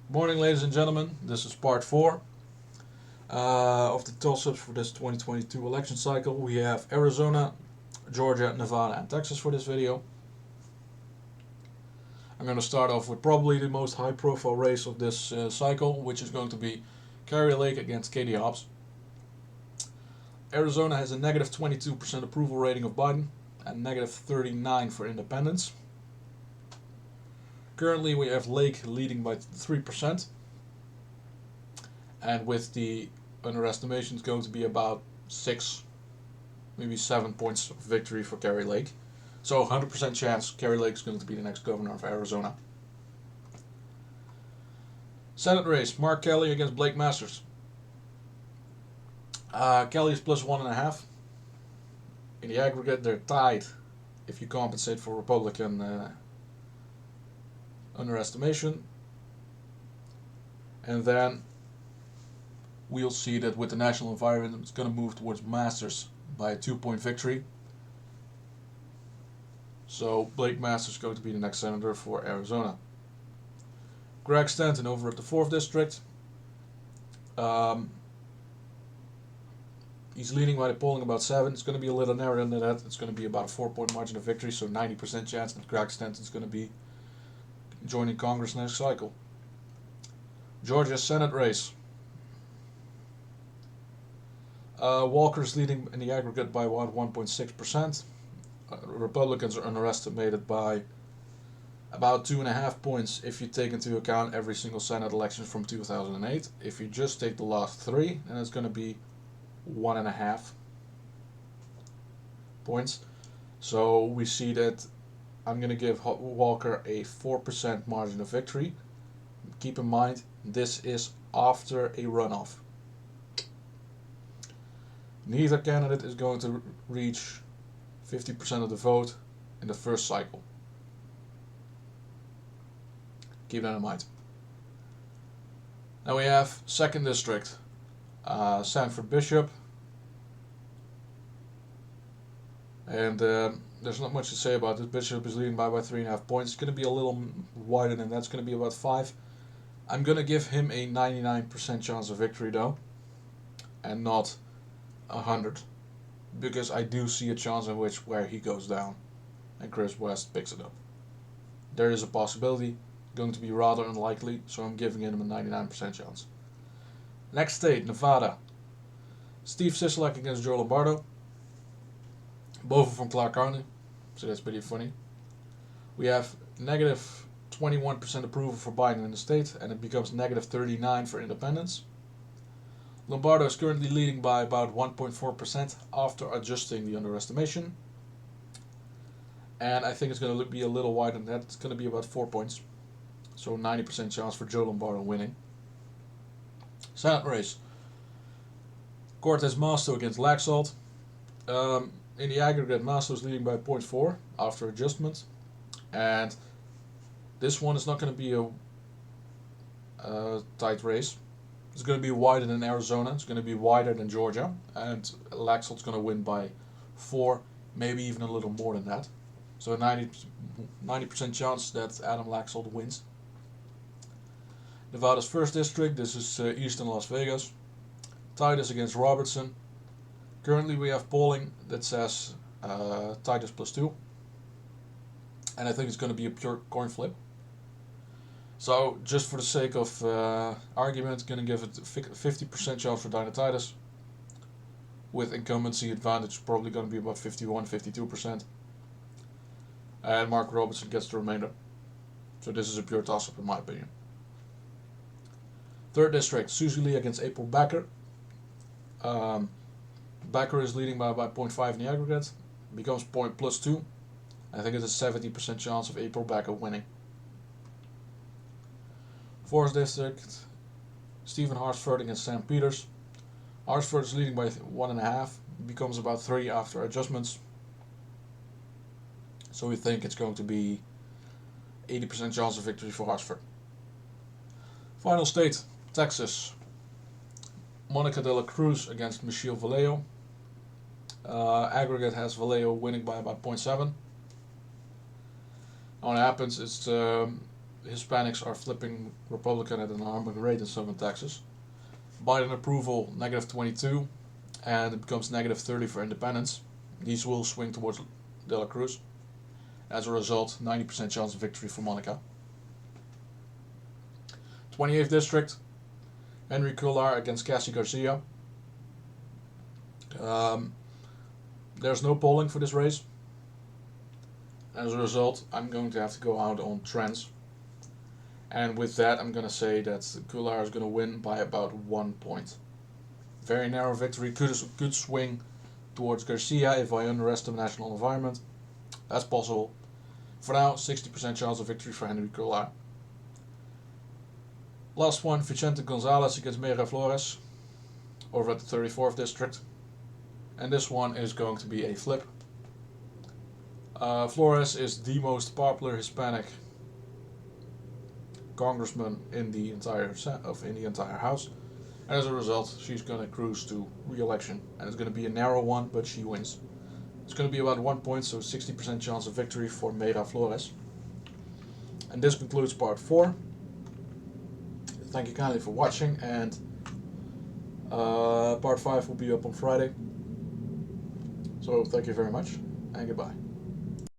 Morning, ladies and gentlemen. This is part 4 of the Tossups for this 2022 election cycle. We have Arizona, Georgia, Nevada, and Texas for this video. I'm going to start off with probably the most high-profile race of this cycle, which is going to be Kari Lake against Katie Hobbs. Arizona has a negative 22% approval rating of Biden and negative 39% for independents. Currently, we have Lake leading by 3%, and with the underestimation, it's going to be about 6, maybe 7 points of victory for Kari Lake. So 100% chance Kari Lake is going to be the next governor of Arizona. Senate race, Mark Kelly against Blake Masters. Kelly is plus 1.5. In the aggregate, they're tied if you compensate for Republican underestimation. And then we'll see that with the national environment, it's going to move towards Masters by a 2-point victory. So Blake Masters is going to be the next senator for Arizona. Greg Stanton over at the 4th district. He's leading by the polling about 7. It's going to be a little narrower than that. It's going to be about a 4-point margin of victory, so 90% chance that Greg Stanton is going to be joining Congress next cycle. Georgia Senate race. Walker's leading in the aggregate by about 1.6%. Republicans are underestimated by about 2.5 points if you take into account every single Senate election from 2008. If you just take the last 3, then it's going to be 1.5 points. So we see that I'm going to give Walker a 4% margin of victory. Keep in mind, this is after a runoff. Neither candidate is going to reach 50% of the vote in the first cycle. Keep that in mind. Now we have 2nd district, Sanford Bishop. And there's not much to say about this. Bishop is leading by 3.5 points. It's going to be a little wider than that. It's going to be about 5. I'm going to give him a 99% chance of victory though, and not 100, because I do see a chance in where he goes down and Chris West picks it up. There is a possibility, going to be rather unlikely, so I'm giving him a 99% chance. Next state, Nevada. Steve Sisolak against Joe Lombardo. Both are from Clark County, so that's pretty funny. We have negative 21% approval for Biden in the state, and it becomes negative 39% for independents. Lombardo is currently leading by about 1.4% after adjusting the underestimation. And I think it's going to be a little wider than that. It's going to be about 4 points. So 90% chance for Joe Lombardo winning. Senate race. Cortez Masto against Laxalt. In the aggregate, Masto is leading by 0.4 after adjustment. And this one is not going to be a tight race. It's going to be wider than Arizona. It's going to be wider than Georgia. And Laxalt's going to win by 4, maybe even a little more than that. So 90% chance that Adam Laxalt wins. Nevada's 1st district. This is eastern Las Vegas. Titus against Robertson. Currently we have polling that says Titus +2. And I think it's going to be a pure coin flip. So, just for the sake of argument, going to give it 50% chance for Titus. With incumbency advantage, probably going to be about 51-52%. And Mark Robertson gets the remainder. So this is a pure toss-up in my opinion. 3rd district, Susie Lee against April Backer. Backer is leading by about 0.5 in the aggregate. Becomes +2. I think it's a 70% chance of April Backer winning. 4th district, Stephen Harsford against Sam Peters. Harsford is leading by 1.5. Becomes about 3 after adjustments. So we think it's going to be 80% chance of victory for Harsford. Final state, Texas. Monica de la Cruz against Michelle Vallejo. Aggregate has Vallejo winning by about 0.7. What happens is Hispanics are flipping Republican at an alarming rate in southern Texas. Biden approval -22, and it becomes -30 for independents. These will swing towards De La Cruz. As a result, 90% chance of victory for Monica. 28th District, Henry Cuellar against Cassie Garcia. There's no polling for this race. As a result, I'm going to have to go out on trends. And with that, I'm going to say that Cuellar is going to win by about 1 point. Very narrow victory, could swing towards Garcia if I unrest the national environment. That's possible. For now, 60% chance of victory for Henry Cuellar. Last one, Vicente Gonzalez against Mayra Flores, over at the 34th District. And this one is going to be a flip. Flores is the most popular Hispanic congressman in the entire House. And as a result, she's going to cruise to re-election. And it's going to be a narrow one, but she wins. It's going to be about 1 point, so 60% chance of victory for Mayra Flores. And this concludes part 4. Thank you kindly for watching, and part 5 will be up on Friday. So thank you very much, and goodbye.